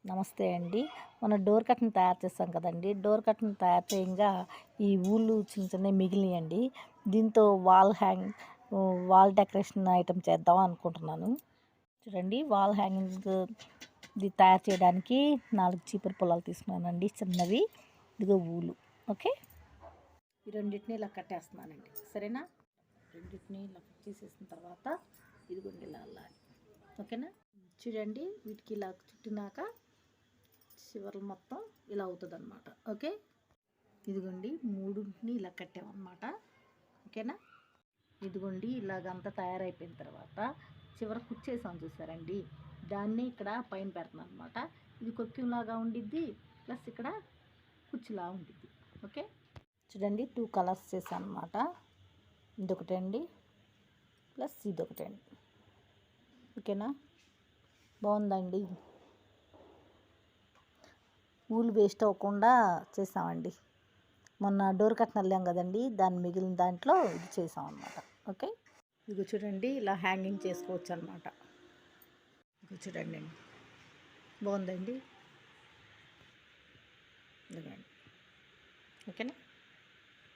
నమస్తే అండి. మనం డోర్ కర్టెన్ తయారు చేస్తాం కదండీ! డోర్ కర్టెన్ తయారు చేయంగా ఈ ఊళ్ళు చిన్న చిన్నవి మిగిలినాయండి. దీంతో వాల్ డెకరేషన్ ఐటెమ్ చేద్దాం అనుకుంటున్నాను. చూడండి, వాల్ హ్యాంగింగ్ ఇది తయారు చేయడానికి 4 చీపురు పుల్లలు తీసుకున్నానండి చిన్నవి. ఇదిగో ఊలు. ఓకే, ఈ రెండింటిని ఇలా కట్టేస్తున్నానండి. సరేనా? రెండింటిని ఇలా తీసేసిన తర్వాత ఇదిగోండి ఇలా అల్లాలి. ఓకేనా? చూడండి, వీటికి ఇలా చుట్టినాక చివర్లు మొత్తం ఇలా అవుతుంది అనమాట. ఓకే, ఇదిగోండి మూడుని ఇలా కట్టామన్నమాట. ఓకేనా? ఇదిగోండి ఇలాగంతా తయారైపోయిన తర్వాత చివర కుచ్చేసాం చూసారండి, దాన్ని ఇక్కడ పైన పెడుతున్నాను అనమాట. ఇది కొక్కింలాగా ఉండిద్ది, ప్లస్ ఇక్కడ కుచ్చులా ఉండిద్ది. ఓకే, చూడండి 2 కలర్స్ చేశాను అనమాట. ఇదొకటి అండి, ప్లస్ ఇదొకటి అండి. ఓకేనా? బాగుందండి. ఊలు వేస్ట్ అవ్వకుండా చేసామండి. మొన్న డోర్ కర్టెన్ అల్లాం కదండి, దాన్ని మిగిలిన దాంట్లో ఇది చేసాం అనమాట. ఓకే, ఇది చూడండి ఇలా హ్యాంగింగ్ చేసుకోవచ్చు అనమాట. ఇది చూడండి అండి, బాగుందండి. ఇదిగోండి. ఓకేనా?